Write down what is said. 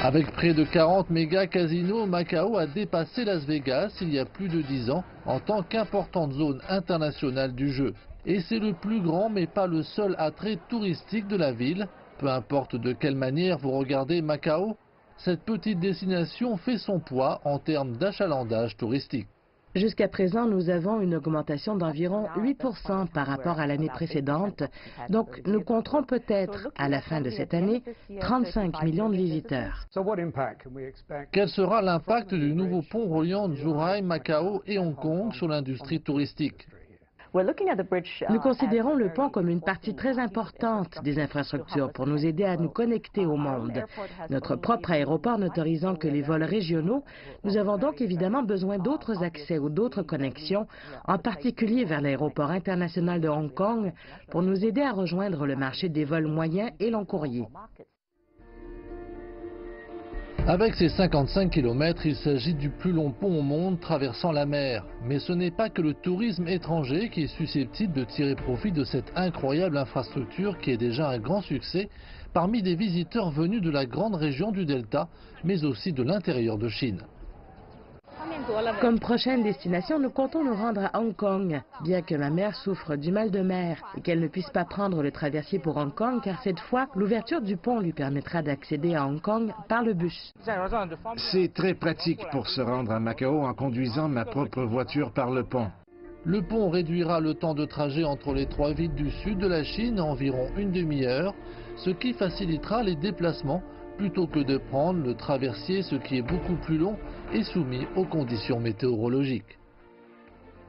Avec près de 40 méga casinos, Macao a dépassé Las Vegas il y a plus de 10 ans en tant qu'importante zone internationale du jeu. Et c'est le plus grand mais pas le seul attrait touristique de la ville. Peu importe de quelle manière vous regardez Macao, cette petite destination fait son poids en termes d'achalandage touristique. Jusqu'à présent, nous avons une augmentation d'environ 8% par rapport à l'année précédente. Donc, nous compterons peut-être, à la fin de cette année, 35 millions de visiteurs. Quel sera l'impact du nouveau pont reliant Zhuhai, Macao et Hong Kong sur l'industrie touristique ? Nous considérons le pont comme une partie très importante des infrastructures pour nous aider à nous connecter au monde. Notre propre aéroport n'autorisant que les vols régionaux, nous avons donc évidemment besoin d'autres accès ou d'autres connexions, en particulier vers l'aéroport international de Hong Kong, pour nous aider à rejoindre le marché des vols moyens et long courriers. Avec ses 55 km, il s'agit du plus long pont au monde traversant la mer. Mais ce n'est pas que le tourisme étranger qui est susceptible de tirer profit de cette incroyable infrastructure qui est déjà un grand succès parmi des visiteurs venus de la grande région du Delta, mais aussi de l'intérieur de Chine. Comme prochaine destination, nous comptons nous rendre à Hong Kong, bien que ma mère souffre du mal de mer et qu'elle ne puisse pas prendre le traversier pour Hong Kong, car cette fois, l'ouverture du pont lui permettra d'accéder à Hong Kong par le bus. C'est très pratique pour se rendre à Macao en conduisant ma propre voiture par le pont. Le pont réduira le temps de trajet entre les trois villes du sud de la Chine à environ une demi-heure, ce qui facilitera les déplacements plutôt que de prendre le traversier, ce qui est beaucoup plus long et soumis aux conditions météorologiques.